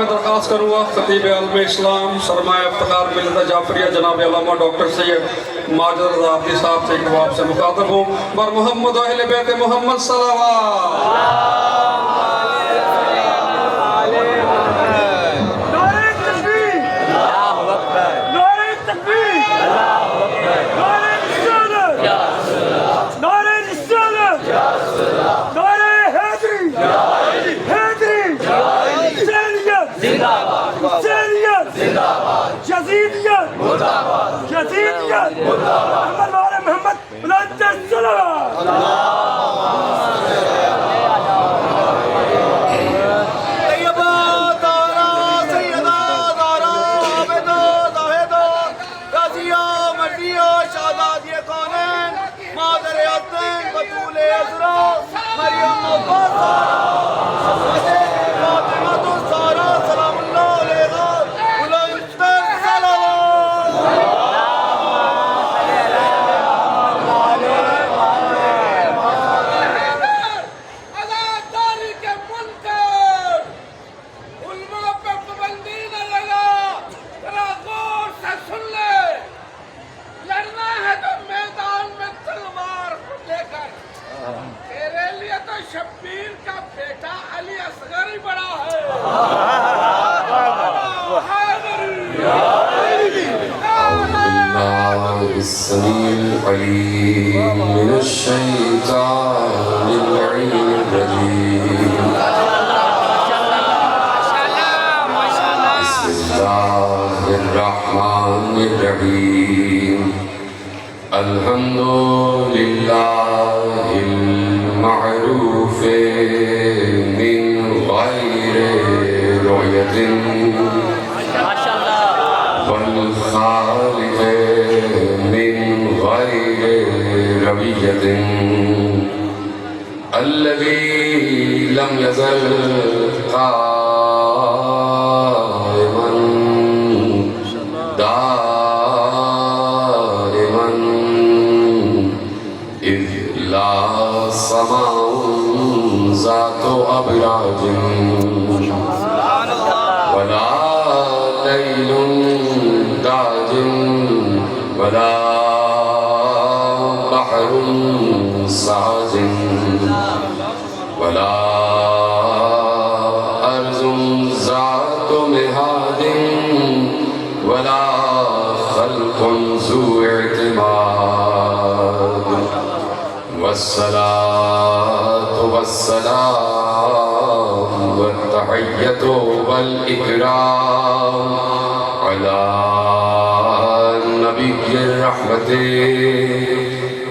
میں درخواست کروں گا خطیب عالم اسلام سرمایہ افتخار ملت جعفریہ جناب علامہ ڈاکٹر سید ماجد رضا عابدی صاحب سے ایک جواب سے مخاطب ہوں بر محمد و اہل بیت محمد صلوات شبیر کا بیٹا علی اصغر ہی بڑا ہے السميع العليم من الشيطان اللعين الرجيم بسم الله الرحمن الرحيم الحمد لله المعروف من غير رؤية والخالق من غير ربية الذي لم يزل قائما دائما إذ لا سماء ذات أبراج ولا ليل داج ولا بحر ساج ولا أرض ذات مهاد ولا خلق ذو اعتماد والصلاة والسلام والتحية والإكرام على نبي الرحمة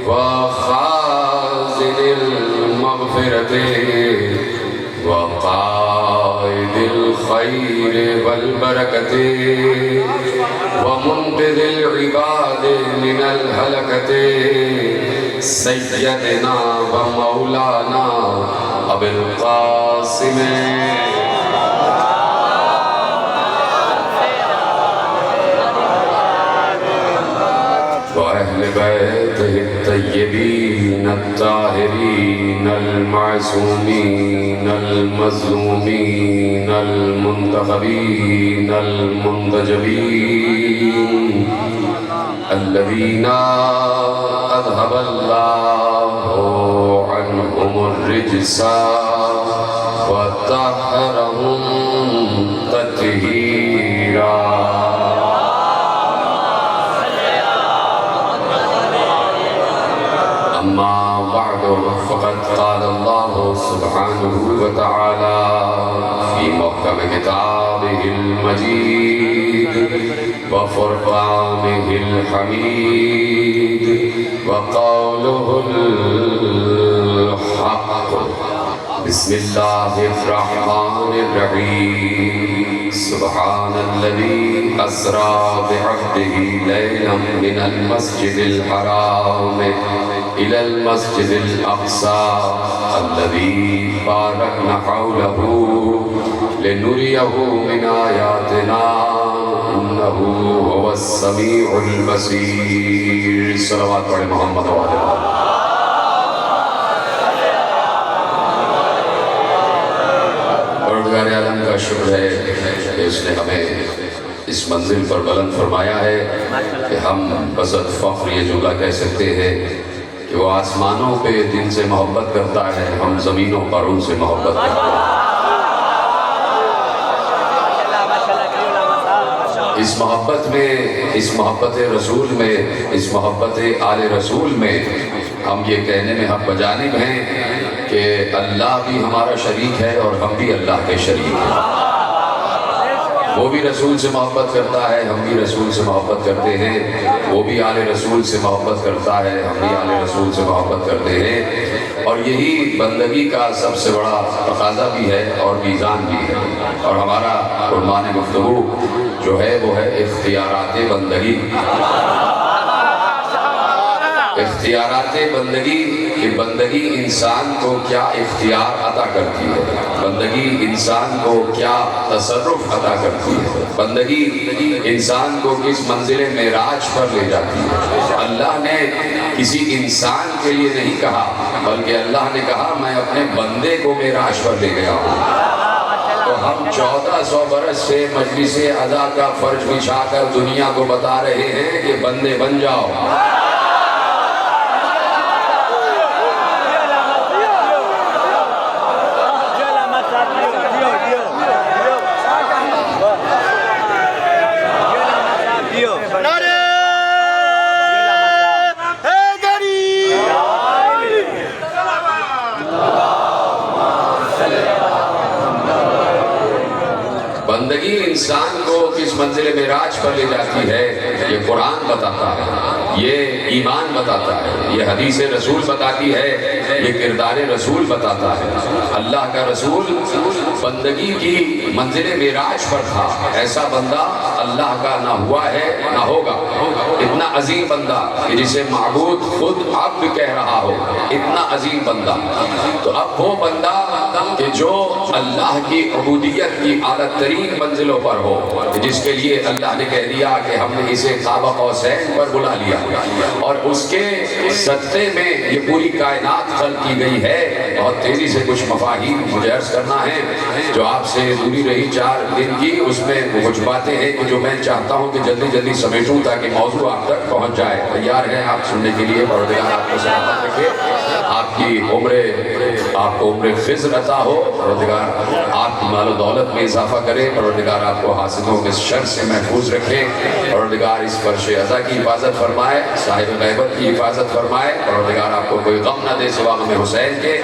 وخازن المغفرة وقائد الخير والبركة ومنقذ العباد من الهلكة سيدنا ومولانا أبي القاسم وأهل بيته الطيبين الطاهرين المعصومين المظلومين المنتخبين المنتجبين الذين أذهب الله عنهم الرجس وطهرهم تطهيرا أما بعد فقد قال الله سبحانه وتعالى في محكم كتابه المجيد وفرقانه الحميد وقوله الحق بسم الله الرحمن الرحيم سبحان الذي أسرى بعبده ليلا من المسجد الحرام إلى المسجد الأقصى الذي باركنا حوله لنريه من آياتنا إنه هو السميع البصير صلوات على محمد وعلى پروردگار عالم کا شکر ہے کہ اس نے ہمیں اس منزل پر بلند فرمایا ہے کہ ہم بذات فخر یہ جملہ کہہ سکتے ہیں کہ وہ آسمانوں پہ دل سے محبت کرتا ہے، ہم زمینوں پر ان سے محبت کرتے ہیں۔ اس محبت میں، اس محبت رسول میں، اس محبت آل رسول میں ہم یہ کہنے میں حق بجانب ہیں کہ اللہ بھی ہمارا شریک ہے اور ہم بھی اللہ کے شریک ہیں۔ وہ بھی رسول سے محبت کرتا ہے، ہم بھی رسول سے محبت کرتے ہیں، وہ بھی آل رسول سے محبت کرتا ہے، ہم بھی آل رسول سے محبت کرتے ہیں، اور یہی بندگی کا سب سے بڑا تقاضا بھی ہے اور میزان بھی ہے۔ اور ہمارا عنوان گفتگو جو ہے وہ ہے اختیارات بندگی۔ اختیارات بندگی، کہ بندگی انسان کو کیا اختیار عطا کرتی ہے، بندگی انسان کو کیا تصرف عطا کرتی ہے، بندگی انسان کو کس منزل معراج پر لے جاتی ہے۔ اللہ نے کسی انسان کے لیے نہیں کہا، بلکہ اللہ نے کہا میں اپنے بندے کو معراج پر لے گیا ہوں۔ تو ہم 1400 برس سے مجلس عزا کا فرش بچھا کر دنیا کو بتا رہے ہیں کہ بندے بن جاؤ۔ بندگی انسان کو کس منزل معراج پر لے جاتی ہے، یہ قرآن بتاتا ہے، یہ ایمان بتاتا ہے، یہ حدیث رسول بتاتی ہے، یہ کردار رسول بتاتا ہے۔ اللہ کا رسول بندگی کی منزل معراج پر تھا۔ ایسا بندہ اللہ کا نہ ہوا ہے نہ ہوگا، اتنا عظیم بندہ کہ جسے معبود خود عبد کہہ رہا ہو، اتنا عظیم بندہ۔ تو اب وہ بندہ کہ جو اللہ کی عبودیت کی اعلیٰ ترین منزلوں پر ہو، جس کے لیے اللہ نے کہہ دیا کہ ہم نے اسے قاب قوسین پر بلا لیا، اور اس کے صدقے میں یہ پوری کائنات خلق کی گئی ہے۔ بہت تیزی سے کچھ مفاہیم مجھے عرض کرنا ہے، جو آپ سے دوری رہی 4 دن کی، اس میں کچھ باتیں ہیں کہ جو میں چاہتا ہوں کہ جلدی جلدی سمیٹوں تاکہ موضوع آپ تک پہنچ جائے۔ تیار ہیں آپ سننے کے لیے؟ پروردگار آپ کو سلامت رکھے، آپ کی آپ کو عمر خضر عطا ہو، پروردگار آپ کی مال و دولت میں اضافہ کرے، پروردگار آپ کو حاسدوں کے شر سے محفوظ رکھے، پروردگار اس فرش عزا کی حفاظت فرمائے، صاحب غیبت کی حفاظت فرمائے، پروردگار آپ کو کوئی غم نہ دے سوا غم حسین کے۔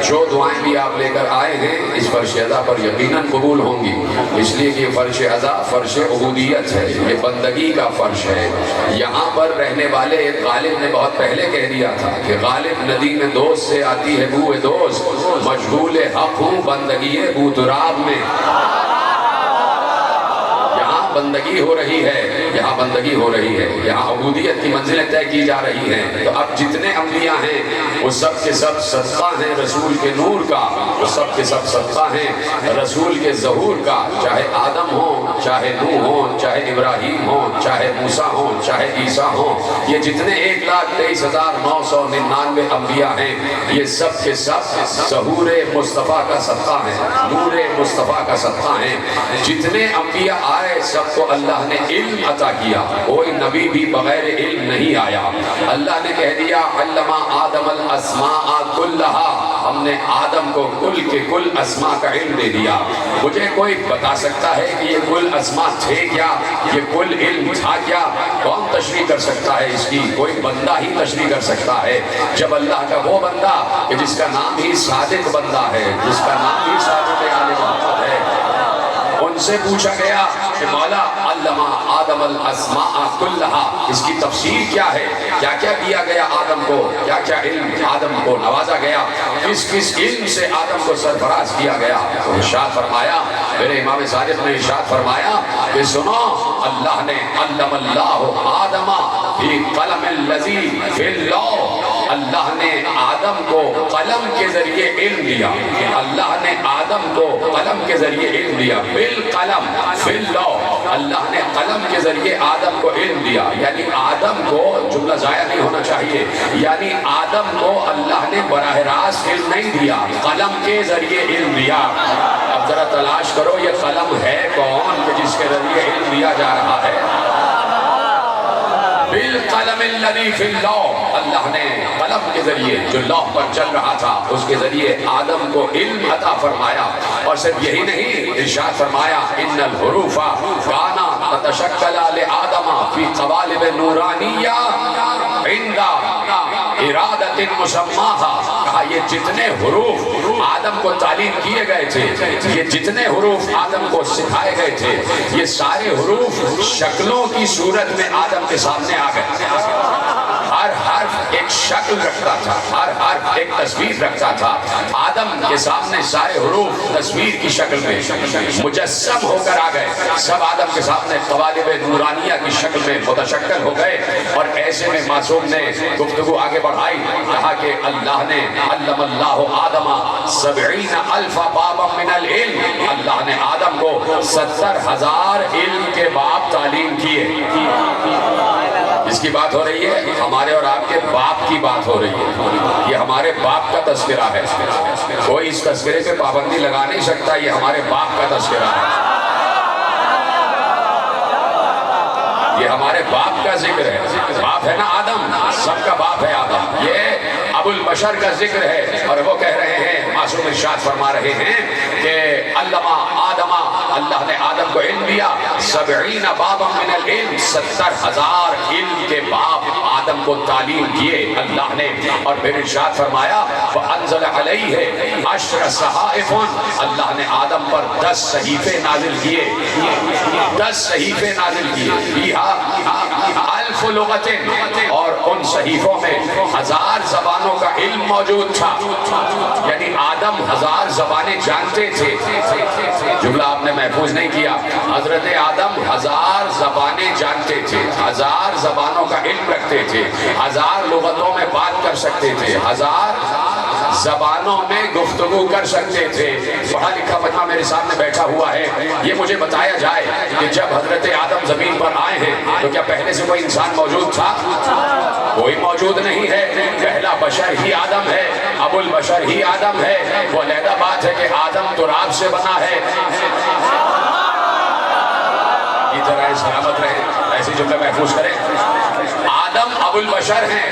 جو دعائیں بھی آپ لے کر آئے ہیں اس فرش عزا پر یقیناً قبول ہوں گی، اس لیے کہ فرش عزا فرش عبودیت ہے، یہ بندگی کا فرش ہے۔ یہاں پر رہنے والے ایک غالب نے بہت پہلے کہہ دیا تھا کہ غالب ندی میں دوست سے آتی ہے بوئے دوست، مشغول حق ہوں بندگی بو تراب میں۔ بندگی ہو رہی ہے، یہاں بندگی ہو رہی ہے، یہاں عبودیت کی منزلیں طے کی جا رہی ہیں۔ تو اب جتنے انبیاء ہیں وہ سب کے سب صدقہ ہیں رسول کے نور کا، وہ سب کے سب صدقہ ہیں رسول کے ظہور کا، چاہے آدم ہوں، چاہے نوح ہوں، چاہے ابراہیم ہوں، چاہے موسیٰ ہوں، چاہے عیسیٰ ہوں، یہ جتنے 1,23,999 انبیاء ہیں، یہ سب کے سب ظہور مصطفیٰ کا صدقہ ہیں، نور مصطفیٰ کا صدقہ ہیں۔ جتنے انبیاء آئے سب کو اللہ نے علم عطا کیا، کوئی نبی بھی بغیر علم نہیں آیا۔ اللہ نے کہہ دیا علم آدم الاسماء کلہا، ہم نے آدم کو کل کے کل اسماء کا علم دے دیا۔ مجھے کوئی بتا سکتا ہے کہ یہ کل اسماء تھے کیا، یہ کل علم تھا کیا؟ کون تشریح کر سکتا ہے اس کی؟ کوئی بندہ ہی تشریح کر سکتا ہے۔ جب اللہ کا وہ بندہ کہ جس کا نام ہی صادق بندہ ہے، جس کا نام ہی صادق آل محمد ہے، ان سے پوچھا گیا کہ مولا علم آدم الاسماء کلہا، اس کی تفسیر کیا ہے؟ کیا کیا دیا گیا آدم کو؟ کیا کیا علم آدم کو نوازا گیا؟ کس کس علم سے آدم کو سرفراز کیا گیا؟ تو ارشاد فرمایا، میرے امام صادق نے ارشاد فرمایا کہ سنو، اللہ نے علم اللہ آدم فی قلم الذی فی اللوح، اللہ نے آدم کو قلم کے ذریعے علم دیا، اللہ نے آدم کو قلم کے ذریعے علم دیا، بالقلم فی اللوح، اللہ نے قلم کے ذریعے آدم کو علم دیا۔ یعنی آدم کو، جملہ ضائع نہیں ہونا چاہیے، یعنی آدم کو اللہ نے براہ راست علم نہیں دیا، قلم کے ذریعے علم دیا۔ اب ذرا تلاش کرو یہ قلم ہے کون کہ جس کے ذریعے علم دیا جا رہا ہے؟ بالقلم الذی فی اللوح، اللہ نے قلم کے ذریعے جو لوح پر چل رہا تھا اس کے ذریعے آدم کو علم عطا فرمایا. اور صرف یہی نہیں، ارشاد فرمایا ان الحروف کانا تتشکل لآدم فی قوالب نورانیہ عند ارادت مسماہا. کہا یہ جتنے حروف آدم کو تعلیم کیے گئے تھے، یہ جتنے حروف آدم کو سکھائے گئے تھے، یہ سارے حروف شکلوں کی صورت میں آدم کے سامنے آ گئے. ہر حرف ایک شکل رکھتا تھا، ہر حرف ایک تصویر رکھتا تھا. آدم کے سامنے سارے حروف تصویر کی شکل میں مجسم ہو کر آ گئے. سب آدم کے سامنے قوالب نورانیہ کی شکل میں متشکل ہو گئے. اور ایسے میں معصوم نے گفتگو آگے بڑھائی، کہا کہ اللہ نے علم اللہ آدم 70,000 بابا من العلم، اللہ نے آدم کو 70,000 علم کے باب تعلیم کیے. جس کی بات ہو رہی ہے ہمارے اور آپ کے باپ کی بات ہو رہی ہے. یہ ہمارے باپ کا تذکرہ ہے. کوئی اس تذکرے پہ پابندی لگا نہیں سکتا. یہ ہمارے باپ کا تذکرہ ہے. یہ ہمارے باپ کا ذکر ہے. باپ ہے نا آدم، سب کا باپ ہے آدم. یہ ابو البشر کا ذکر ہے. اور وہ کہہ رہے ہیں، معصوم ارشاد فرما رہے ہیں کہ علمہ آدم، اللہ نے آدم کو علم دیا 70 بابا من العلم، 70,000 علم کے باب آدم کو تعلیم کیے اللہ نے. اور پھر ارشاد فرمایا وَأَنزَلَ عَلَيْهِ 10 صَحَائِفٌ، اللہ نے آدم پر 10 صحیفے نازل کیے. 10 صحیفے نازل کیے. فِيهَا 1000 لغتٍ، اور ان صحیفوں میں 1000 زبانوں کا علم موجود تھا. یعنی آدم 1000 زبانیں جانتے تھے. جملہ آپ نے محفوظ نہیں کیا. حضرت آدم 1000 زبانیں جانتے تھے، 1000 زبانوں کا علم رکھتے تھے، 1000 لغتوں میں بات کر سکتے تھے، 1000 زبانوں میں گفتگو کر سکتے تھے. پڑھا لکھا بندہ میرے سامنے بیٹھا ہوا ہے. یہ مجھے بتایا جائے کہ جب حضرت آدم زمین پر آئے ہیں تو کیا پہلے سے کوئی انسان موجود تھا؟ کوئی موجود نہیں ہے. پہلا بشر ہی آدم ہے، ابو البشر ہی آدم ہے. وہ علیحدہ بات ہے کہ آدم تراب سے بنا ہے. یہ طرح سلامت رہے، ایسی جملے محفوظ کریں. آدم ابو البشر ہیں.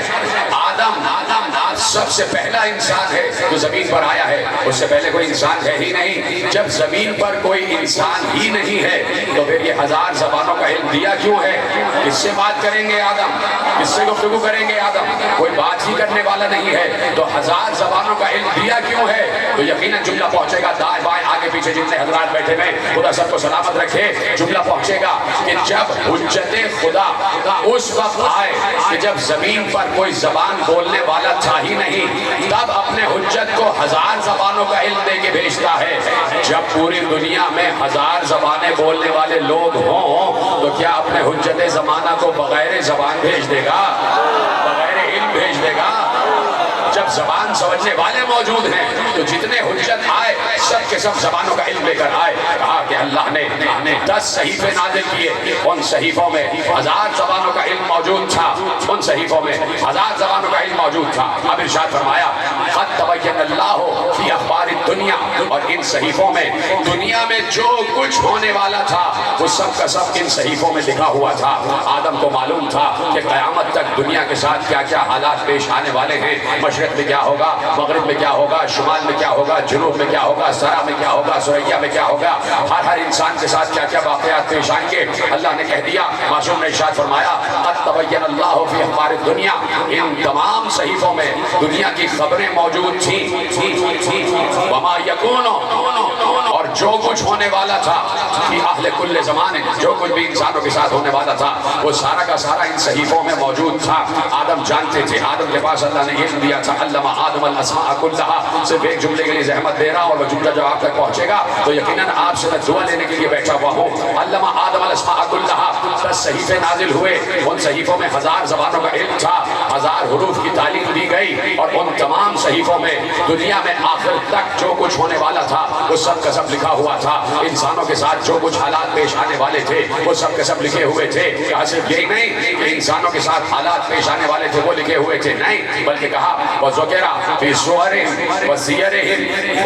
آدم سب سے پہلا انسان ہے جو زمین پر آیا ہے. اس سے پہلے کوئی انسان ہے ہی نہیں. جب زمین پر کوئی انسان ہی نہیں ہے تو پھر یہ 1000 زبانوں کا علم دیا کیوں ہے؟ کس سے بات کریں گے آدم؟ کس سے گفتگو کریں گے آدم؟ کوئی بات ہی کرنے والا نہیں ہے. تو 1000 زبانوں کا علم دیا کیوں ہے؟ تو یقیناً جملہ پہنچے گا دائیں بائیں آگے پیچھے جتنے حضرات بیٹھے ہیں، خدا سب کو سلامت رکھے. جملہ پہنچے گا کہ جب حجت خدا اس وقت آئے کہ جب زمین پر کوئی زبان بولنے والا تھا ہی نہیں، تب اپنے حجت کو 1000 زبانوں کا علم دے کے بھیجتا ہے. جب پوری دنیا میں 1000 زبانیں بولنے والے لوگ ہوں تو کیا اپنے حجت زمانہ کو بغیر زبان بھیج دے گا؟ بغیر علم بھیج دے گا؟ جب زبان سمجھنے والے موجود ہیں تو جتنے حجت آئے سب کے سب زبانوں کا علم لے کر آئے. کہا کہ اللہ نے 10 صحیفے نازل کیے. ان صحیفوں میں 1000 زبانوں کا علم موجود تھا. ان صحیفوں میں 1000 زبانوں کا علم موجود تھا. اب ارشاد فرمایا قد تبین اللہ فی اخبار الدنیا، اور ان صحیفوں میں دنیا میں جو کچھ ہونے والا تھا وہ سب کا سب ان صحیفوں میں لکھا ہوا تھا. آدم کو معلوم تھا کہ قیامت تک دنیا کے ساتھ کیا کیا حالات پیش آنے والے ہیں. مشرق میں کیا ہوگا، مغرب میں کیا ہوگا، شمال میں کیا ہوگا، جنوب میں کیا ہوگا، سرا میں کیا ہوگا، سریا میں کیا ہوگا. ہر انسان کے ساتھ کیا کیا واقعات پیش آئیں گے اللہ نے کہہ دیا. معصوم نے ارشاد فرمایا قد تبین اللہ فی اخبار الدنیا، ان تمام صحیفوں میں دنیا کی خبریں موجود تھیں. وما یکون، اور جو کچھ ہونے والا تھا فی اہل کل زمان، جو کچھ بھی انسانوں کے ساتھ ہونے والا تھا وہ سارا کا سارا ان صحیفوں میں موجود تھا. آدم جانتے تھے. آدم کے پاس اللہ نے علم دیا تھا. علم آدم الاسماء کلها. صرف ایک جملے کے لیے زحمت دے رہا ہوں اور وہ جملہ جب آپ تک پہنچے گا تو یقیناً آپ سے میں دعا لینے کے لیے بیٹھا ہوا ہوں. علم آدم الاسماء کلها. 10 صحیفے نازل ہوئے. ان صحیفوں میں 1000 زبانوں کا علم تھا. 1000 حروف کی تعلیم دی گئی. اور ان تمام صحیفوں میں دنیا میں آخر تک جو کچھ ہونے والا تھا وہ سب کا سب لکھا ہوا تھا. انسانوں کے ساتھ جو کچھ حالات پیش آنے والے تھے وہ سب کے سب لکھے ہوئے تھے. کہا صرف یہی نہیں کہ انسانوں کے ساتھ حالات پیش آنے والے تھے وہ لکھے ہوئے تھے، نہیں بلکہ کہا وَذُكِرَ فِي صُوَرِهِمْ وَسِيَرِهِمْ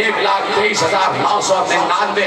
1,23,999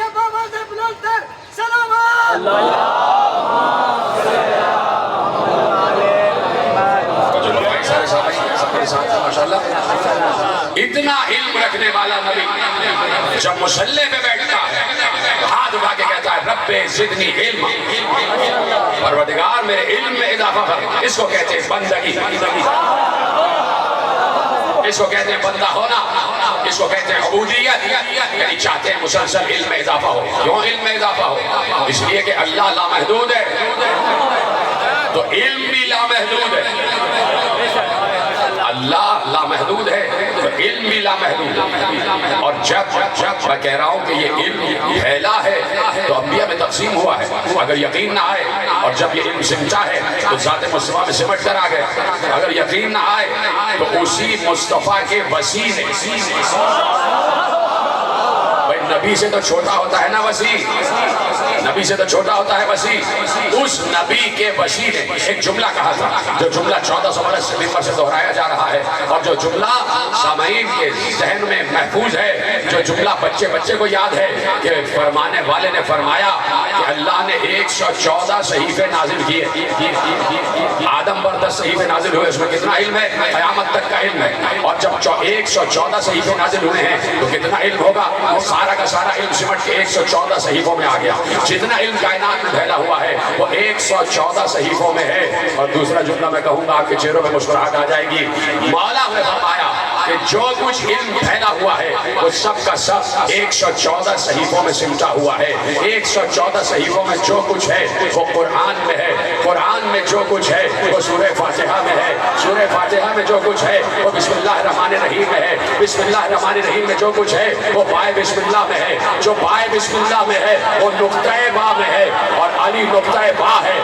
طیب آواز بلند تر سلامات جو لوگ بھائی سارے ساتھ ماشاءاللہ اتنا علم رکھنے والا نبی جب مصلی پہ بیٹھتا ہے ہاتھ اٹھا کے کہتا ہے رب زدنی علم، پروردگار میرے علم میں اضافہ فرما. اس کو کہتے ہیں بندگی، اس کو کہتے ہیں بندہ ہونا، اس کو کہتے ہیں عبودیت. یعنی چاہتے ہیں مسلسل علم میں اضافہ ہو. کیوں علم میں اضافہ ہو؟ اس لیے کہ اللہ لامحدود ہے تو علم بھی لامحدود ہے. اللہ لامحدود ہے تو علم بھی لامحدود ہے. اور جب میں کہہ رہا ہوں کہ یہ علم پھیلا ہے تو انبیاء میں تقسیم ہوا ہے. اگر یقین نہ آئے اور جب یہ علم سمٹا ہے تو ذات مصطفیٰ میں سمٹ کر آ گیا. اگر یقین نہ آئے تو اسی مصطفیٰ کے وسیع نے، بھائی نبی سے تو چھوٹا ہوتا ہے نا وسیع، نبی سے تو چھوٹا ہوتا ہے وسیع. اس نبی کے وسیع نے ایک جملہ کہا تھا جو جملہ 1400 برس سے ممبر سے دہرایا جا رہا ہے اور جو جملہ سامعین کے ذہن میں محفوظ ہے، جو جملہ بچے بچے کو یاد ہے کہ فرمانے والے نے فرمایا کہ اللہ نے 114 صحیفے نازل کیے. آدم پر 10 صحیفے نازل ہوئے، اس میں کتنا علم ہے؟ قیامت تک کا علم ہے. اور جب 114 صحیفے نازل ہوئے ہیں تو کتنا علم ہوگا؟ وہ سارا کا سارا علم سمٹ کے 114 صحیفوں میں آ گیا. جتنا علم کائنات میں پھیلا ہوا ہے وہ 114 صحیفوں میں ہے. اور دوسرا جملہ میں کہوں گا آپ کے چہروں میں مسکراہٹ آ جائے گی. مولا نے فرمایا کہ جو کچھ علم پھیلا ہوا ہے وہ سب کا سب 114 صحیفوں میں سمٹا ہوا ہے. 114 صحیفوں میں جو کچھ ہے وہ قرآن میں ہے. قرآن میں جو کچھ ہے وہ سورہ فاتحہ میں ہے. سورہ فاتحہ میں جو کچھ ہے وہ بسم اللہ الرحمن الرحیم میں ہے. بسم اللہ الرحمن الرحیم میں جو کچھ ہے وہ بائے بسم اللہ میں ہے. جو بائے بسم اللہ میں ہے وہ نقطہ با میں ہے اور علی نقطہ با ہے.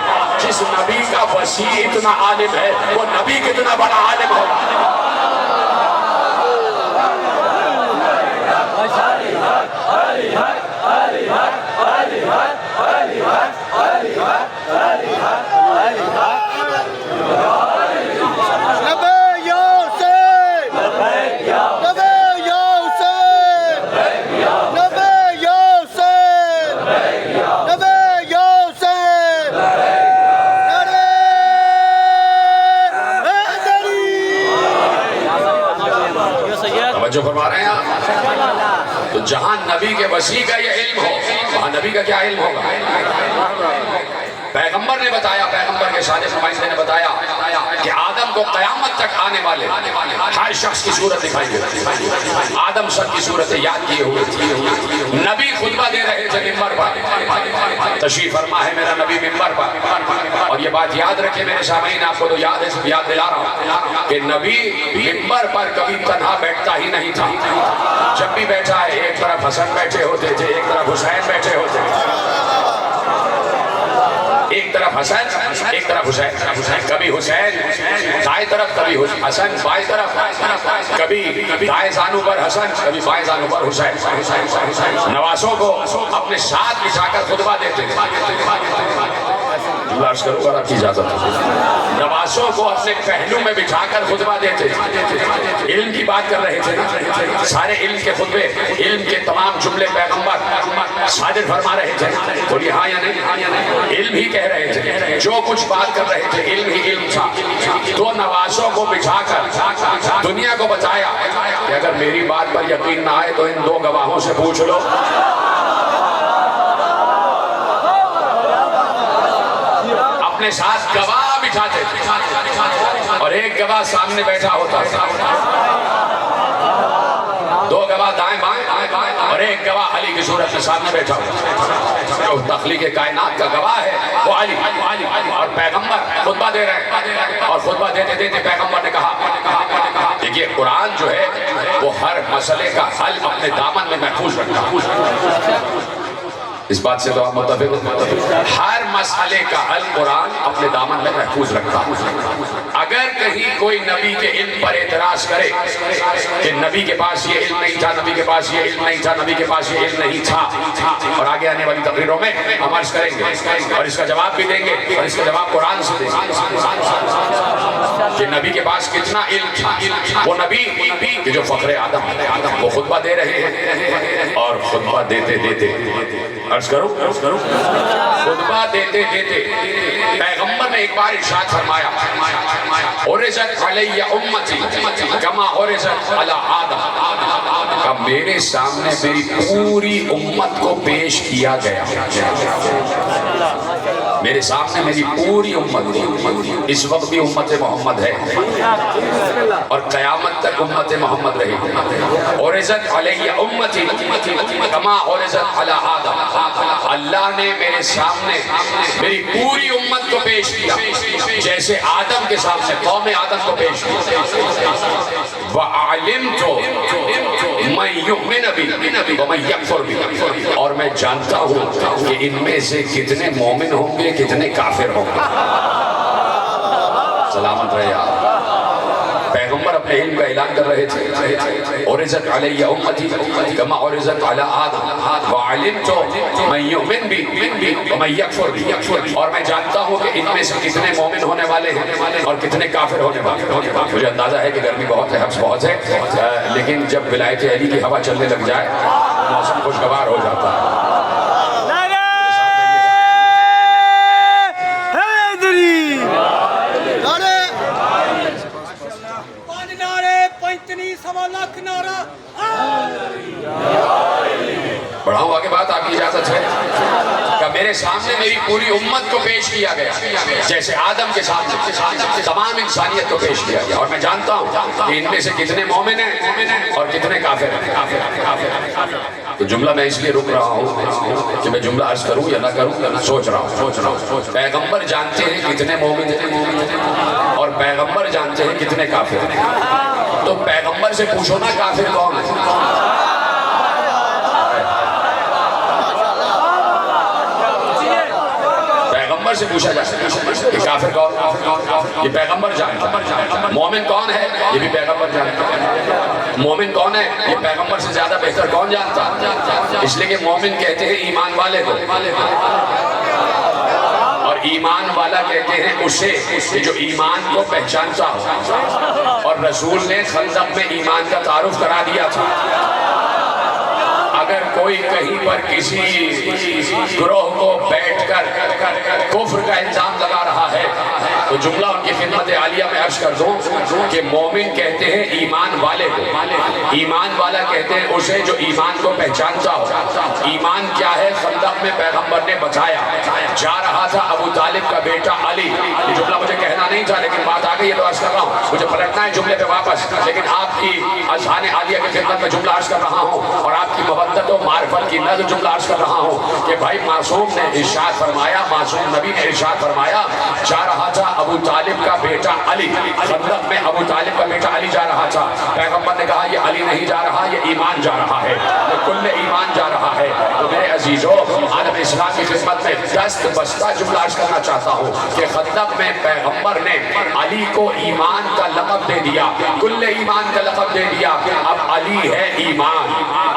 جس نبی کا وسیع اتنا عالم ہے وہ نبی کتنا بڑا عالم ہوگا. جو فرما رہے ہیں آپ تو جہاں نبی کے وسیع کا یہ علم ہو وہاں نبی کا کیا علم ہوگا؟ پیغمبر نے بتایا، پیغمبر کے صادق نمائندے نے بتایا کہ آدم کو قیامت تک آنے والے ہر شخص کی صورت دکھائی دے. آدم سب کی صورتیں یاد کیے ہوئے تھی. نبی خطبہ دے رہے تھے ممبر پر، تشریف فرما ہے میرا نبی ممبر پر. اور یہ بات یاد رکھے میرے سامعین، آپ کو تو یاد ہے، صرف یاد دلا رہا ہوں کہ نبی ممبر پر کبھی تنہا بیٹھتا ہی نہیں تھا. جب بھی بیٹھا ہے ایک طرف حسن بیٹھے ہوتے تھے، ایک طرف حسین بیٹھے ہوتے تھے. ایک طرف حسن ایک طرف حسین. کبھی حسین دائیں طرف، کبھی حسن بائیں طرف. کبھی دائیں زانو پر حسن، کبھی بائیں زانو پر حسین. نوازوں کو اپنے ساتھ بٹھا کر خطبہ دیتے تھے. عرض کروں گا آپ کی اجازت ہے. نوازوں کو اپنے پہلو میں بٹھا کر خطبہ دیتے تھے. علم کی بات کر رہے تھے، سارے علم کے خطبے، علم کے تمام جملے پیغمبر صادر فرما رہے تھے. بولیے ہاں یا نہیں؟ علم ہی کہہ رہے تھے. جو کچھ بات کر رہے تھے علم ہی علم تھا. تو نوازوں کو بٹھا کر دنیا کو بتایا کہ اگر میری بات پر یقین نہ آئے تو ان دو گواہوں سے پوچھ لو. اپنے ساتھ گواہ بٹھاتے تھے اور ایک گواہ سامنے بیٹھا ہوتا تھا. دو گواہ دائیں بائیں اور ایک گواہ علی کی صورت میں سامنے بیٹھا ہوتا. جو تخلیق کائنات کا گواہ ہے وہ علی. اور پیغمبر خطبہ دے رہے ہیں اور خطبہ دیتے دیتے پیغمبر نے کہا دیکھیے قرآن جو ہے وہ ہر مسئلے کا حل اپنے دامن میں محفوظ رکھتا. اس بات سے تو آپ متفق ہو. ہر مسئلے کا حل قرآن اپنے دامن میں محفوظ رکھتا. اگر کہیں کوئی نبی کے علم پر اعتراض کرے کہ نبی کے پاس یہ علم نہیں تھا، نبی کے پاس یہ علم نہیں تھا، نبی کے پاس یہ علم نہیں تھا، اور آگے آگے آنے والی تقریروں میں ہم عرض کریں گے اور اس کا جواب بھی دیں گے اور اس کا جواب قرآن سے دیں گے کہ نبی کے پاس کتنا علم تھا. وہ نبی کہ جو فخر آدم وہ خطبہ دے رہے ہیں اور خطبہ دیتے دیتے عرض کرو خطبہ دیتے دیتے پیغمبر نے ایک بار ارشاد فرمایا عرضت علی امتی کما عرضت علی آدم. اب میرے سامنے میری پوری امت کو پیش کیا گیا. میرے سامنے میری پوری امت اس وقت بھی امت محمد ہے اور قیامت تک امت محمد رہے گی. عرضت علی امتی کما عرضت علی آدم. اللہ نے میرے سامنے میری پوری امت کو پیش کیا جیسے آدم کے سامنے قوم آدم کو پیش کیا. وَعَلِمْتُ مَنْ يُؤْمِنَ بِي وَمَنْ يَكْفُرْ بِي. اور میں جانتا ہوں کہ ان میں سے کتنے مومن ہوں گے کتنے کافر ہوں گے. سلامت رہے آپ. پیغمبر اپنے علم کا اعلان کر رہے تھے عرضت علی امتی کما عرضت علی آدم وعلمت من یؤمن بی ومن یکفر بی. اور میں جانتا ہوں کہ ان میں سے کتنے مومن ہونے والے ہیں اور کتنے کافر ہونے والے ہیں. مجھے اندازہ ہے کہ گرمی بہت ہے حبس بہت ہے لیکن جب ولایت علی کی ہوا چلنے لگ جائے موسم خوشگوار ہو جاتا ہے. بڑھاؤں آگے بات آپ کی اجازت ہے کہ میرے سامنے میری پوری امت کو پیش کیا گیا جیسے آدم کے سامنے تمام انسانیت کو پیش کیا گیا. اور میں جانتا ہوں کہ ان میں سے کتنے مومن ہیں اور کتنے کافر ہیں. تو جملہ میں اس لیے رک رہا ہوں کہ میں جملہ عرض کروں یا نہ کروں سوچ رہا ہوں. پیغمبر جانتے ہیں کتنے مومن ہیں اور پیغمبر جانتے ہیں کتنے کافر ہیں. تو پیغمبر سے پوچھو نا کافر کون ہے. پیغمبر سے پوچھا جا سکتا ہے کہ کافر کون یہ پیغمبر جانتا ہے. مومن کون ہے یہ بھی پیغمبر جانتا ہے. مومن کون ہے یہ پیغمبر سے زیادہ بہتر کون جانتا ہے. اس لیے کہ مومن کہتے ہیں ایمان والے کو اور ایمان والا کہتے ہیں اسے جو ایمان کو پہچانتا ہو. اور رسول نے خندق میں ایمان کا تعارف کرا دیا تھا. اگر کوئی کہیں پر کسی گروہ کو بیٹھ کر کفر کا الزام لگا رہا ہے تو جملہ ان کی خدمت عالیہ میں عرض کر دوں کہ مومن کہتے ہیں ایمان والے کو. ایمان والا کہتے ہیں اسے جو ایمان کو پہچانتا ہو. ایمان کیا ہے خندق میں پیغمبر نے بتایا. جا رہا تھا ابو طالب کا بیٹا علی. یہ جملہ مجھے کہنا نہیں تھا لیکن بات آ گئی ہے تو عرض کر رہا ہوں. مجھے پلٹنا ہے جملے پہ واپس لیکن آپ کی اذہان عالیہ کی خدمت میں جملہ عرض کر رہا ہوں اور آپ کی مودت و معرفت کی نظر جملہ عرض کر رہا ہوں کہ بھائی معصوم نے ارشاد فرمایا معصوم نبی نے ارشاد فرمایا جا رہا تھا ابو طالب کا بیٹا علی. خندق میں ابو طالب کا بیٹا علی جا رہا تھا. پیغمبر نے کہا یہ علی نہیں جا رہا یہ ایمان جا رہا ہے یہ کل ایمان جا رہا ہے. تو میرے عزیزو عالم اسلام کی خدمت میں دست بستہ جملہ عرض کرنا چاہتا ہوں کہ خندق میں پیغمبر نے علی کو ایمان کا لقب دے دیا کل ایمان کا لقب دے دیا. اب علی ہے ایمان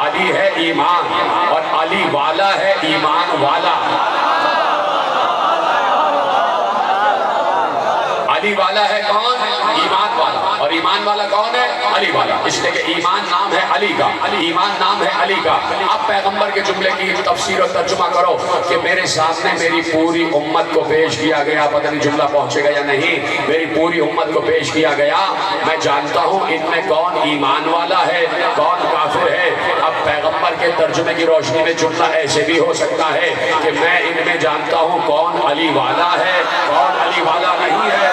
علی ہے ایمان اور علی والا ہے ایمان والا. علی والا ہے کون ایمان والا اور ایمان والا کون ہے علی والا. اس لیے کہ ایمان نام ہے علی کا ایمان نام ہے علی کا. اب پیغمبر کے جملے کی تفسیر اور ترجمہ کرو کہ میرے سامنے میری پوری امت کو پیش کیا گیا. پتہ نہیں جملہ پہنچے گا یا نہیں. میری پوری امت کو پیش کیا گیا. میں جانتا ہوں ان میں کون ایمان والا ہے کون کافر ہے. اب پیغمبر کے ترجمے کی روشنی میں جملہ ایسے بھی ہو سکتا ہے کہ میں ان میں جانتا ہوں کون علی والا ہے کون علی والا نہیں ہے.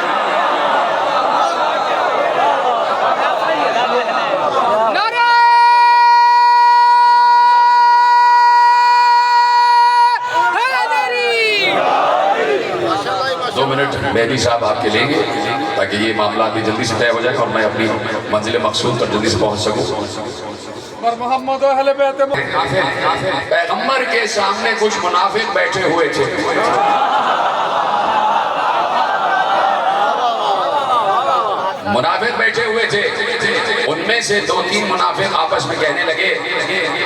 مہدی صاحب آپ کے لیں گے تاکہ یہ معاملات بھی جلدی سے طے ہو جائیں اور میں اپنی منزل مقصود پر جلدی سے پہنچ سکوں. محمد اہل بیت پیغمبر کے سامنے کچھ منافق بیٹھے ہوئے تھے. منافق بیٹھے ہوئے تھے، ان میں سے 2-3 منافق آپس میں کہنے لگے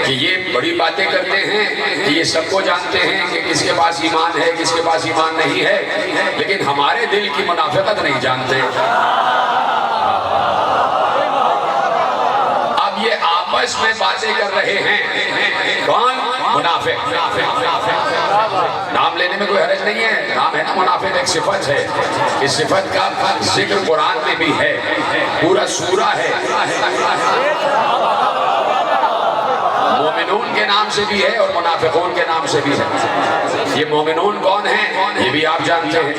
کہ یہ بڑی باتیں کرتے ہیں کہ یہ سب کو جانتے ہیں کہ کس کے پاس ایمان ہے کس کے پاس ایمان نہیں ہے، لیکن ہمارے دل کی منافقت نہیں جانتے۔ اب یہ آپس میں باتیں کر رہے ہیں، کون؟ منافق۔ نام لینے میں کوئی حرج نہیں ہے، نام ہے نا منافق، ایک صفت ہے، اس صفت کا ذکر قرآن میں بھی ہے، پورا سورہ ہے، مومنون کے نام سے بھی ہے اور منافقون کے نام سے بھی ہے۔ یہ مومنون کون ہیں یہ بھی آپ جانتے ہیں،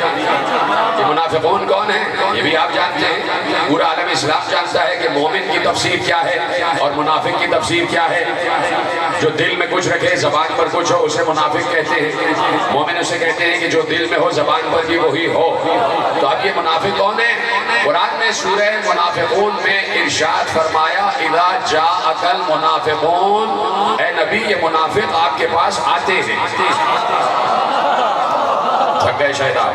یہ منافقون کون ہیں یہ بھی آپ جانتے ہیں۔ پورا عالم اسلام جانتا ہے کہ مومن کی تفسیر کیا ہے اور منافق کی تفسیر کیا ہے۔ جو دل میں کچھ رکھے زبان پر کچھ ہو اسے منافق کہتے ہیں، مومن اسے کہتے ہیں کہ جو دل میں ہو زبان پر بھی وہی ہو۔ تو اب یہ منافق کون ہیں؟ قرآن میں سورہ منافقون میں ارشاد فرمایا اذا جاءک المنافقون، اے نبی یہ منافق آپ کے پاس آتے ہیں۔ تھک گئے شاید آپ؟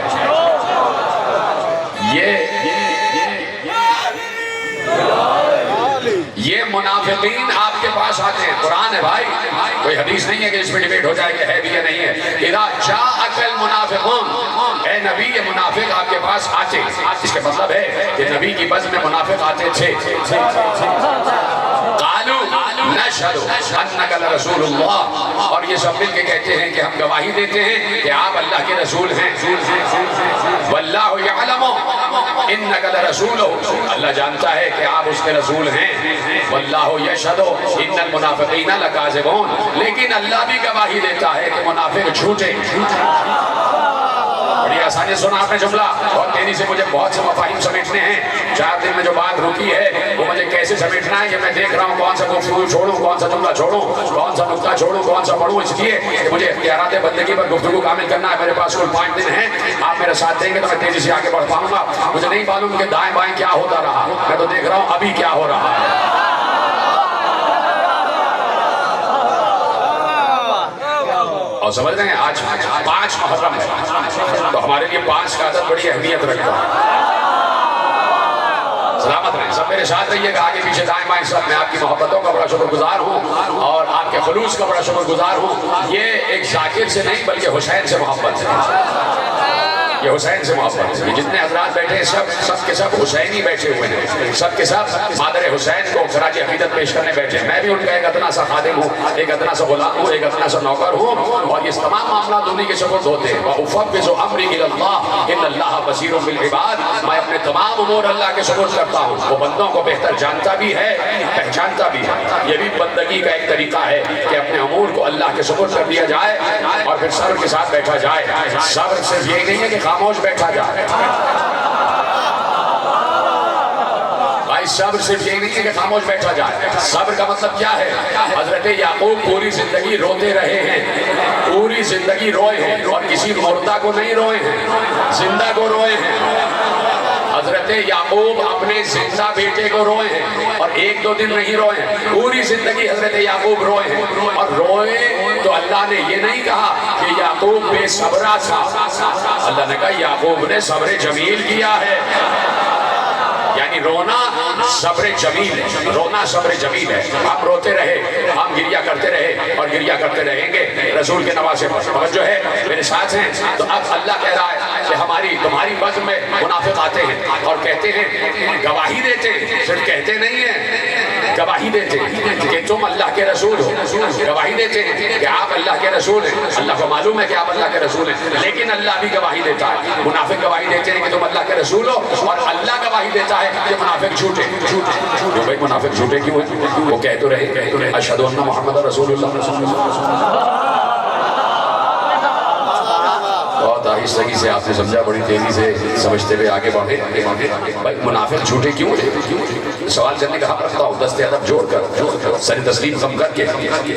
یہ منافقین آپ کے پاس آتے ہیں، قرآن ہے بھائی، کوئی حدیث نہیں ہے کہ اس میں ڈیبیٹ ہو جائے کہ ہے بھی یا نہیں ہے۔ اذا جاءک المنافقون، اے نبی یہ منافق آپ کے پاس آتے ہیں۔ اس کا مطلب ہے کہ نبی کی بزم میں منافق آتے تھے۔ قالوا نشہد انک لرسول اللہ، اور یہ سب مل کے کہتے ہیں کہ ہم گواہی دیتے ہیں کہ آپ اللہ کے رسول ہیں۔ واللہ یعلم انک لرسولہ، اللہ جانتا ہے کہ آپ اس کے رسول ہیں۔ واللہ یشہد ان المنافقین لکاذبون، لیکن اللہ بھی گواہی دیتا ہے کہ منافق جھوٹے۔ بڑی آسانی سنا آپ نے جملہ، اور تیزی سے مجھے بہت سے مفاہیم سمیٹنے ہیں۔ 4 دن میں جو بات رکی ہے وہ مجھے کیسے سمیٹنا ہے یہ میں دیکھ رہا ہوں، کون سا گفتگو چھوڑوں، کون سا جملہ چھوڑوں، کون سا نقطہ چھوڑوں، کون سا پڑھوں، اس لیے کہ مجھے اختیارات بندگی پر گفتگو کامل کرنا ہے۔ میرے پاس کوئی 5 دن ہیں، آپ میرے ساتھ دیں گے تو میں تیزی سے آگے بڑھ پاؤں گا۔ مجھے نہیں معلوم کہ دائیں بائیں کیا ہوتا رہا، میں تو دیکھ رہا ہوں ابھی کیا ہو رہا ہے۔ اور سمجھ رہے ہیں آج 5 محرم ہے تو ہمارے لیے 5 کا عدد بڑی اہمیت رکھتا ہے۔ سلامت رہیں، سب میرے ساتھ رہیے گا، آگے پیچھے دائیں بائیں سب۔ میں آپ کی محبتوں کا بڑا شکر گزار ہوں اور آپ کے خلوص کا بڑا شکر گزار ہوں۔ یہ ایک ذاکر سے نہیں بلکہ حسین سے محبت ہے، یہ حسین سے محبت ہے۔ جتنے حضرات بیٹھے ہیں سب کے سب حسینی بیٹھے ہوئے ہیں، سب کے سب مادر حسین کو خراج عقیدت پیش کرنے بیٹھے ہیں۔ میں بھی ان کا ایک ادنا سا خادم ہوں، ایک ادنا سا غلام ہوں، ایک ادنا سا نوکر ہوں، اور یہ تمام معاملات انہی کے سپرد ہوتے ہیں۔ وَأُفَوِّضُ أَمْرِي إِلَى اللَّهِ إِنَّ اللَّهَ بَصِيرٌ بِالْعِبَادِ، میں اپنے تمام امور اللہ کے سپرد کرتا ہوں، وہ بندوں کو بہتر جانتا بھی ہے پہچانتا بھی ہے۔ یہ بھی بندگی کا ایک طریقہ ہے کہ اپنے امور کو اللہ کے سپرد کر دیا جائے اور پھر صبر کے ساتھ بیٹھا جائے۔ صبر صرف یہی نہیں ہے کہ خاموش بیٹھا جائے، بھائی صبر صرف یہی نہیں ہے کہ خاموش بیٹھا جائے۔ صبر کا مطلب کیا ہے؟ حضرت یعقوب پوری زندگی روتے رہے ہیں، پوری زندگی روئے ہیں، اور کسی مردہ کو نہیں روئے ہیں، زندہ کو روئے ہیں۔ حضرت یعقوب اپنے زندہ بیٹے کو روئے ہیں اور 1-2 دن نہیں روئے ہیں، پوری زندگی حضرت یعقوب روئے ہیں۔ اور روئے تو اللہ نے یہ نہیں کہا کہ یعقوب بے صبرہ تھا، اللہ نے کہا یعقوب نے صبر جمیل کیا ہے۔ یعنی رونا صبر جمیل ہے، رونا صبر جمیل ہے۔ ہم روتے رہے، ہم گریہ کرتے رہے اور گریہ کرتے رہیں گے رسول کے نواسے پر۔ توجہ ہے میرے ساتھ ہیں؟ تو اب اللہ کہہ رہا ہے کہ تمہاری بزم میں منافق آتے ہیں اور کہتے ہیں، گواہی دیتے ہیں، صرف کہتے نہیں ہیں، گواہی دیتے ہیں کہ تم اللہ کے رسول ہو، گواہی دیتے ہیں کہ آپ اللہ کے رسول ہیں، اللہ کو معلوم ہے کہ آپ اللہ کے رسول ہیں، لیکن اللہ بھی گواہی دیتا ہے۔ منافق گواہی دیتے ہیں کہ تم اللہ کے رسول ہو اور اللہ گواہی دیتا ہے کہ منافق جھوٹے۔ جو بھائی منافق جھوٹے کیوں ہیں؟ وہ کہہ تو رہے اشہد ان محمد رسول اللہ۔ بہت آہستگی سے آپ نے سمجھا، بڑی تیزی سے سمجھتے ہوئے آگے بڑھے۔ بھائی منافق جھوٹے کیوں ہیں؟ سوال کرنے کا حق رکھتا ہوں، دست ادب جوڑ کر، سر تسلیم خم کر کے،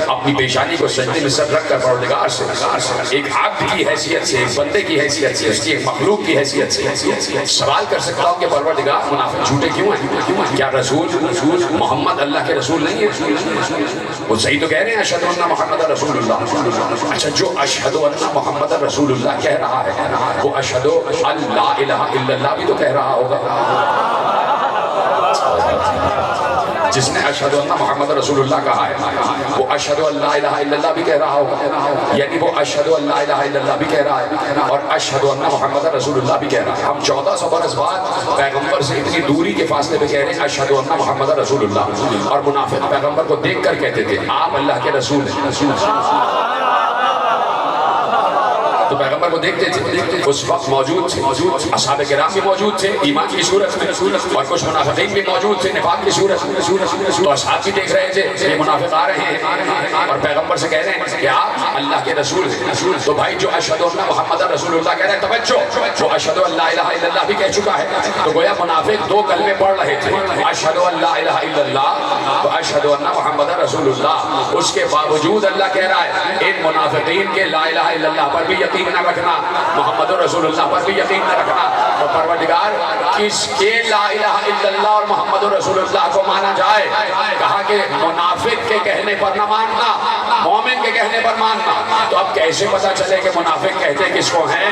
اپنی پیشانی کو سجدے میں سر رکھ کر پروردگار سے ایک عبد کی حیثیت سے، ایک بندے کی حیثیت سے، اس کی ایک مخلوق کی حیثیت سے سوال کر سکتا ہوں کہ پروردگار منافق جھوٹے کیوں ہیں؟ کیا رسول محمد اللہ کے رسول نہیں ہے؟ وہ صحیح تو کہہ رہے ہیں اشہد ان محمد رسول اللہ۔ اچھا جو اشہد ان محمد رسول اللہ کہہ رہا ہے وہ اشہد اللہ الہ الا اللہ بھی تو کہہ رہا ہوگا۔ جس نے اشہد ان محمد رسول اللہ کہا ہے وہ اشہد ان لا الہ الا اللہ بھی کہہ رہا ہوگا، یعنی وہ اشہد ان لا الہ الا اللہ بھی کہہ رہا ہے اور اشہد ان محمد رسول اللہ بھی کہہ رہا ہے۔ ہم 1400 برس بعد پیغمبر سے اتنی دوری کے فاصلے پہ کہہ رہے ہیں اشہد ان محمد رسول اللہ، اور منافق پیغمبر کو دیکھ کر کہتے تھے آپ اللہ کے رسول ہیں۔ تو پیغمبر کو دیکھتے تھے، اس وقت موجود تھے، اصحاب کرام بھی موجود تھے ایمان کی صورت میں، اور کچھ منافقین بھی موجود تھے نفاق کی صورت میں۔ تو اصحاب بھی دیکھ رہے تھے یہ منافق آ رہے ہیں اور پیغمبر سے کہہ رہے ہیں کہ آپ اللہ کے رسول ہیں۔ تو بھائی جو اشہد ان محمد رسول اللہ کہہ رہے ہیں، توجہ، وہ اشہد ان لا الہ الا اللہ بھی کہہ چکا ہے۔ تو گویا منافق دو کلمے پڑھ رہے تھے، اشہد ان لا الہ الا اللہ و اشہد ان محمد رسول اللہ، اس کے باوجود اللہ کہہ رہا ہے ان منافقین کے لا الہ الا اللہ پر بھی یقین نہ رکھنا، محمد رسول اللہ پر بھی یقین نہ رکھنا۔ تو پروردگار کس کے لا الہ الا اللہ اور محمد رسول اللہ کو مانا جائے؟ کہا کہ منافق کے کہنے پر نہ ماننا، مومن کے کہنے پر ماننا۔ تو اب کیسے پتا چلے کہ منافق کہتے کس کو ہیں،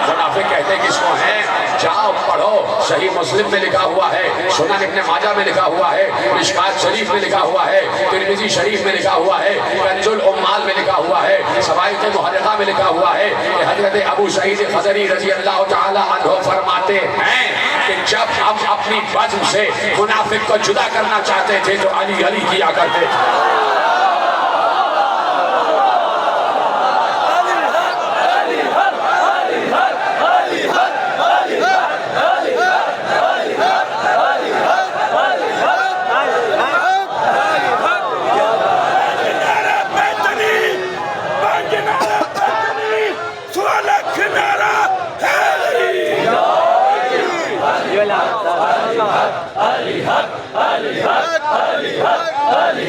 منافق کہتے کس کو ہیں؟ جاؤ پڑھو، صحیح مسلم میں لکھا ہوا ہے، سنن ابن ماجہ میں لکھا ہوا ہے، مشکات شریف میں لکھا ہوا ہے، ترمذی شریف میں لکھا ہوا ہے، کنز العمال میں لکھا ہوا ہے، سوائق محرقہ میں لکھا ہوا ہے کہ حضرت ابو سعید خدری رضی اللہ تعالی عنہ فرماتے ہیں کہ جب ہم اپنی بزم سے منافق کو جدا کرنا چاہتے تھے تو علی علی کیا کرتے تھے۔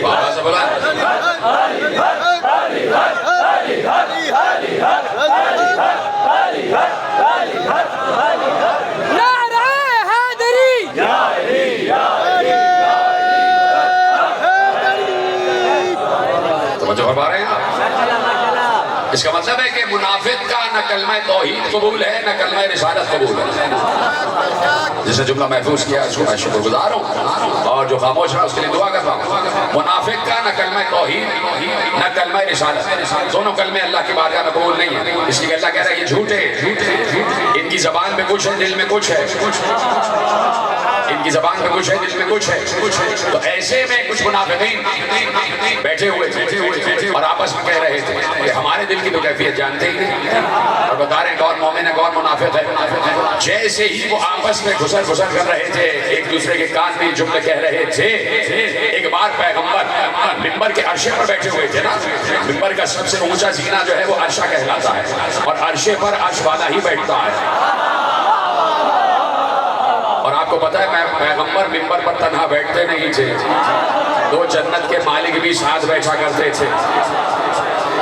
بابا سے بولا توجہ فرما رہے ہیں آپ؟ اس کا مطلب ہے کہ منافق کا نہ کلمہ توحید قبول ہے نہ کلمہ رسالت قبول ہے۔ جس نے جملہ محفوظ کیا اس کو میں شکر گزار ہوں، اور جو خاموش ہے اس کے لیے دعا کر رہا ہوں۔ منافق کا نہ کلمہ توحید نہ کلمہ رسالت، دونوں کلمے اللہ کی بارگاہ میں قبول نہیں ہیں، اس لیے اللہ کہہ رہا ہے یہ جھوٹے، ان کی زبان میں کچھ ہے دل میں کچھ ہے، ان کی زبان میں کچھ ہے دل میں کچھ ہے۔ تو ایسے میں کچھ منافقین بیٹھے ہوئے تھے اور آپس میں کہہ رہے تھے کہ ہمارے دل کی تو کیفیت جانتے ہی نہیں، اور بتا رہے ہیں کون مومن ہے کون منافق ہے۔ جیسے ہی وہ آپس میں گھسر کر رہے تھے، ایک دوسرے کے کان میں جملے کہہ رہے تھے، ایک بار پیغمبر منبر کے عرشے پر بیٹھے ہوئے تھے نا، منبر کا سب سے اونچا زینہ جو ہے وہ عرشہ کہلاتا ہے، اور عرشے پر عرش والا ہی بیٹھتا ہے۔ اور آپ کو پتا ہے میں پیغمبر منبر پر تنہا بیٹھتے نہیں تھے، دو جنت کے مالک بھی ساتھ بیٹھا کرتے تھے،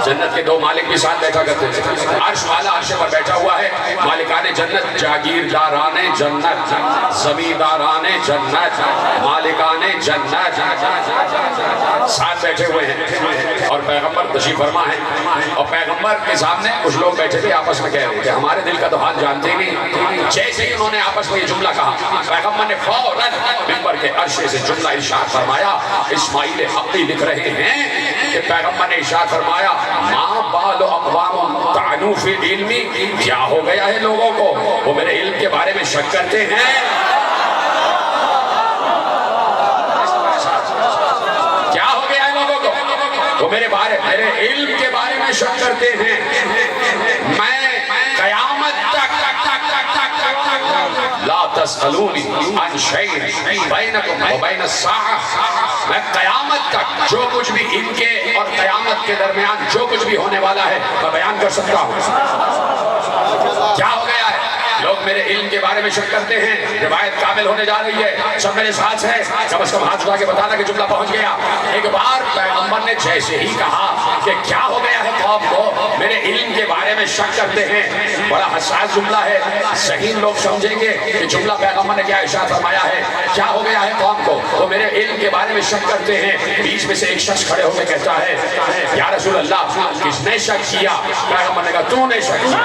جنت کے دو مالک بھی ساتھ بیٹھا کرتے تھے۔ عرش والا عرش پر بیٹھا ہوا ہے، مالکان جنت، جاگیرداران جنت، زمینداران جنت، مالکان جنت ساتھ بیٹھے ہوئے ہیں، اور پیغمبر تشریف فرما ہے، اور پیغمبر کے سامنے کچھ لوگ بیٹھے تھے آپس میں کہہ رہے تھے ہمارے دل کا تو حال جانتے ہی نہیں۔ جیسے ہی انہوں نے آپس میں یہ جملہ کہا، پیغمبر نے فوراً منبر کے عرشے سے جملہ ارشاد فرمایا۔ اسماعیل حقی لکھ رہے ہیں کہ پیغمبر نے ارشاد فرمایا ماں بال اقوام طعنوا فی علمی، کیا ہو گیا ہے لوگوں کو وہ میرے علم کے بارے میں شک کرتے ہیں، کیا ہو گیا ہے لوگوں کو وہ میرے علم کے بارے میں شک کرتے ہیں۔ میں قیامت تک لا تسألونی عن شیء بینکم و بین الساعہ، میں قیامت تک جو کچھ بھی ان کے اور قیامت کے درمیان جو کچھ بھی ہونے والا ہے میں بیان کر سکتا ہوں۔ کیا ہو گیا ہے؟ لوگ میرے علم کے بارے میں شک کرتے ہیں، روایت کامل ہونے جا رہی ہے، سب میرے ساتھ ہیں، کم از کم ہاتھ اٹھا کے بتانا کہ جملہ پہنچ گیا۔ ایک بار پیغمبر نے جیسے ہی کہا کہ کیا ہو گیا ہے قوم کو میرے علم کے بارے میں شک کرتے ہیں، بڑا حساس جملہ ہے، صحیح لوگ سمجھیں گے کہ جملہ پیغمبر نے کیا ارشاد فرمایا ہے، کیا ہو گیا ہے قوم کو وہ میرے علم کے بارے میں شک کرتے ہیں۔ بیچ میں سے ایک شخص کھڑے ہو کے کہتا ہے یا رسول اللہ کس نے شک کیا؟ پیغمبر نے کہا تو نے شک کیا۔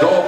2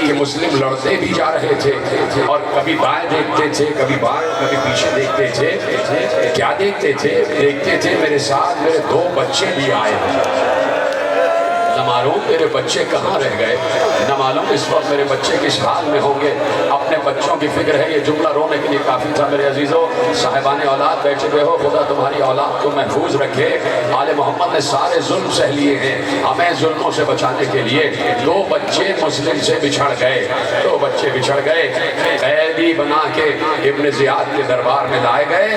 کہ مسلم لڑتے بھی جا رہے تھے اور کبھی بائیں دیکھتے تھے کبھی بائیں کبھی پیچھے دیکھتے تھے. کیا دیکھتے تھے میرے ساتھ میرے 2 بچے بھی آئے ہیں. نہ معلوم میرے بچے کہاں رہ گئے, نہ معلوم اس وقت میرے بچے کس حال میں ہوں گے. اپنے بچوں کی فکر ہے. یہ جملہ رونے کے لیے کافی تھا. میرے عزیزوں, صاحبان اولاد بیٹھے ہوئے ہو, خدا تمہاری اولاد کو محفوظ رکھے. آل محمد نے سارے ظلم سہ لیے ہیں. ہمیں ظلموں سے بچانے کے لیے 2 بچے مسلم سے بچھڑ گئے. 2 بچے بچھڑ گئے. قیدی بنا کے ابن زیاد کے دربار میں لائے گئے.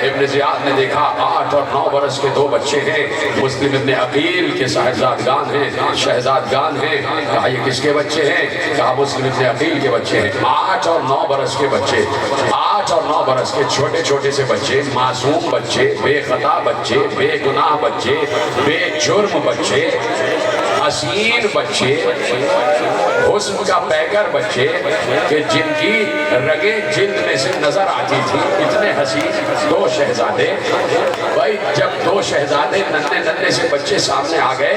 ابن زیاد نے دیکھا 8 اور 9 برس کے 2 بچے ہیں. مسلم ابن عقیل کے صاحبزادگان ہیں, شہزادگان ہیں. کہا یہ کس کے بچے ہیں؟ کہا مسلم ابن عقیل کے بچے ہیں. 8 اور 9 برس کے بچے, 8 اور 9 برس کے چھوٹے چھوٹے سے بچے, معصوم بچے, بے خطا بچے, بے گناہ بچے, بے جرم بچے, حسین بچے, حسن کا پیکر بچے کہ جن کی رگیں جلد میں سے نظر آتی تھی. اتنے حسین 2 شہزادے. بھائی جب 2 شہزادے ننھے ننھے سے بچے سامنے آ گئے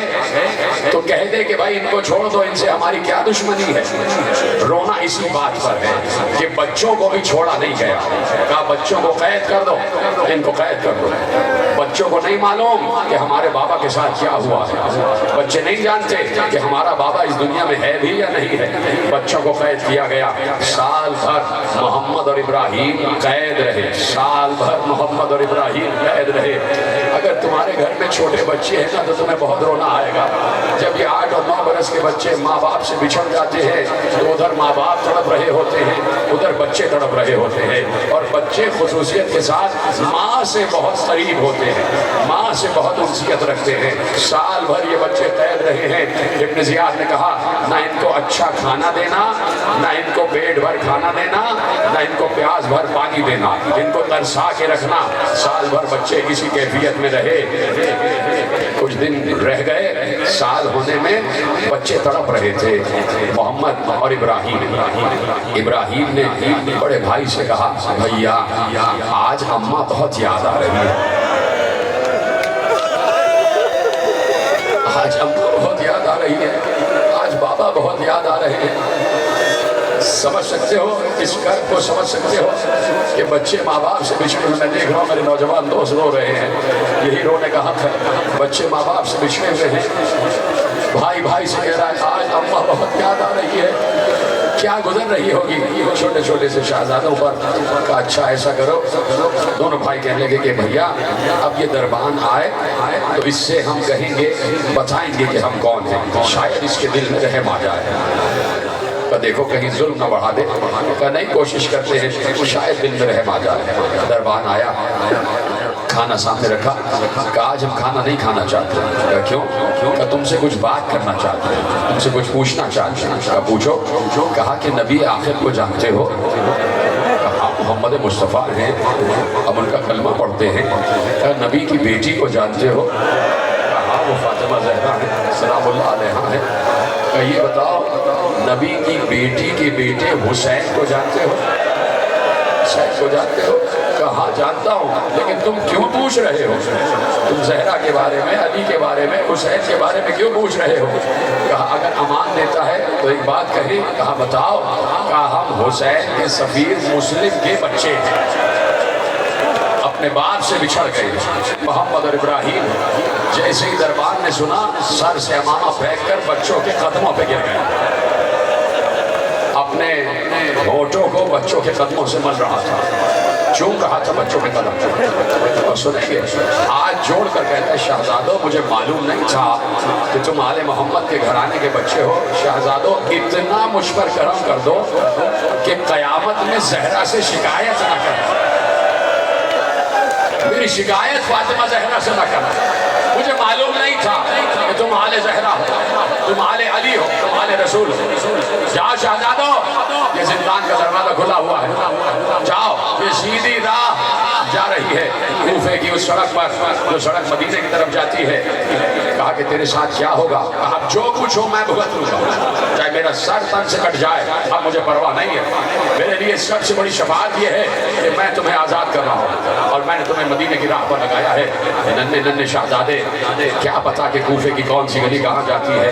تو کہہ دے کہ بھائی ان کو چھوڑ دو, ان سے ہماری کیا دشمنی ہے. رونا اسی بات پر ہے کہ بچوں کو بھی چھوڑا نہیں گیا. کہا بچوں کو قید کر دو, ان کو قید کر دو. بچوں کو نہیں معلوم کہ ہمارے بابا کے ساتھ کیا ہوا ہے. بچے نہیں جانتے کہ ہمارا بابا اس دنیا میں ہے بھی یا نہیں ہے. بچوں کو قید کیا گیا. سال بھر محمد اور ابراہیم قید رہے. سال بھر محمد اور ابراہیم قید رہے. اگر تمہارے گھر میں چھوٹے بچے ہیں نا تو تمہیں بہت رونا آئے گا. جب یہ 8 اور 9 برس کے بچے ماں باپ سے بچھڑ جاتے ہیں تو ادھر ماں باپ تڑپ رہے ہوتے ہیں, ادھر بچے تڑپ رہے ہوتے ہیں. اور بچے خصوصیت کے ساتھ ماں سے بہت قریب ہوتے ہیں, ماں سے بہت انسیت رکھتے ہیں. سال بھر یہ بچے قید رہے ہیں. ابن زیاد نے کہا نہ ان کو اچھا کھانا دینا, نہ ان کو پیٹ بھر کھانا دینا, نہ ان کو پیاس بھر پانی دینا, ان کو ترسا کے رکھنا. سال بھر بچے کسی کیفیت میں رہے. کچھ دن رہ گئے, سال ہونے میں بچے تڑپ رہے تھے. محمد اور ابراہیم نے بڑے بھائی سے کہا بھیا آج اماں بہت یاد آ رہی ہے. آج اماں بہت یاد آ رہی ہے, آج بابا بہت یاد آ رہے ہیں. سمجھ سکتے ہو اس قرب کو, سمجھ سکتے ہو کہ بچے ماں باپ سے بچھڑے. میں دیکھ رہا ہوں میرے نوجوان دوست رو رہے ہیں. یہی رونے کا حق ہے. بچے ماں باپ سے بچھڑے ہوئے ہیں. بھائی بھائی سے کہہ رہا ہے آج اماں بہت یاد آ رہی ہے. کیا گزر رہی ہوگی چھوٹے چھوٹے سے شہزادوں پر. کہا اچھا ایسا کرو. دونوں بھائی کہنے لگے کہ بھیا اب یہ دربان آئے تو اس سے ہم کہیں گے, بتائیں گے کہ ہم کون ہیں, شاید اس کے دل میں رحم آ جائے. دیکھو کہیں ظلم نہ بڑھا دے. کہا نہیں کوشش کرتے ہیں, شاید دل میں رحم آ جائے. دربان آیا, کھانا سامنے رکھا. کہا آج ہم کھانا نہیں کھانا چاہتے. کہا کیوں؟ کہا تم سے کچھ بات کرنا چاہتے ہیں, تم سے کچھ پوچھنا چاہتے ہیں. کہا پوچھو. کہا کہ نبی آخر کو جانتے ہو؟ کہا محمد مصطفیٰ ہیں, اب ان کا کلمہ پڑھتے ہیں. کہا نبی کی بیٹی کو جانتے ہو؟ کہا وہ فاطمہ زہرا ہے سلام اللہ علیہا ہے. کہا یہ بتاؤ نبی کی بیٹی کے بیٹے حسین کو جانتے ہو؟ حسین کو جانتے ہو؟ کہا جانتا ہوں, لیکن تم کیوں پوچھ رہے ہو؟ تم زہرا کے بارے میں, علی کے بارے میں, حسین کے بارے میں کیوں پوچھ رہے ہو؟ کہا اگر امان دیتا ہے تو ایک بات کہیں. کہا بتاؤ. کہا ہم حسین کے سفیر مسلم کے بچے ہیں, اپنے باپ سے بچھڑ گئے. محمد اور ابراہیم جیسے ہی دربان نے سنا, سر سے امامہ پھینک کر بچوں کے قدموں پہ گر گئے. اپنے ہونٹوں کو بچوں کے قدموں سے مل رہا تھا, چوم رہا تھا بچوں کے قدم. اور سنیں گے آج جوڑ کر کہتا ہے شہزادوں مجھے معلوم نہیں تھا کہ تم آل محمد کے گھرانے کے بچے ہو. شہزادوں اتنا مجھ پر کرم کر دو کہ قیامت میں زہرا سے شکایت نہ کرنا. میری شکایت فاطمہ زہرا سے نہ کرنا. مجھے معلوم نہیں تھا کہ تم آل زہرا ہو, تم آل علی ہو, تم آل رسول ہو. جاؤ شہزادو, یہ زندان کا دروازہ کھلا ہوا ہے. جاؤ, یہ سیدھی راہ جا رہی ہے کوفے کی اس سڑک پر جو سڑک مدینے کی طرف جاتی ہے. کہا کہ تیرے ساتھ کیا ہوگا؟ اب جو کچھ ہو میں بھگت لوں گا, چاہے میرا سر تن سے کٹ جائے, اب مجھے پرواہ نہیں ہے. میرے لیے سب سے بڑی شفاعت یہ ہے کہ میں تمہیں آزاد کر رہا ہوں اور میں نے تمہیں مدینے کی راہ پر لگایا ہے. ننھے ننھے شہزادے, کیا پتا کہ کوفے کی کون سی گلی کہاں جاتی ہے.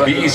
20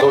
2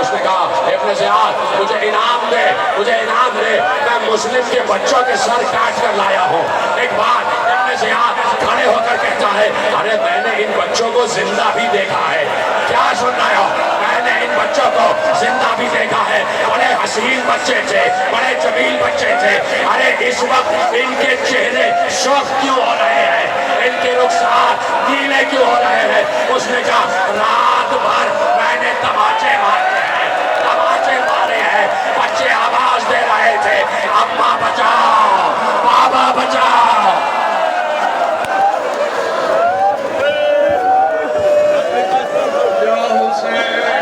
اس نے کہا ابن زیاد مجھے انعام دے, مجھے انعام دے, میں مسلم کے بچوں کے سر کاٹ کر لایا ہوں. ایک بار ابن زیاد کھڑے ہو کر کہتا ہے ارے میں نے ان بچوں کو زندہ بھی دیکھا ہے. کیا سن رہے ہو؟ میں نے ان بچوں کو زندہ بھی دیکھا ہے. بڑے حسین بچے تھے, بڑے جمیل بچے تھے. ارے اس وقت ان کے چہرے شوق کیوں ہو رہے ہیں, ان کے رخسار نیلے کیوں ہو رہے ہیں؟ اس نے کہا رات بھر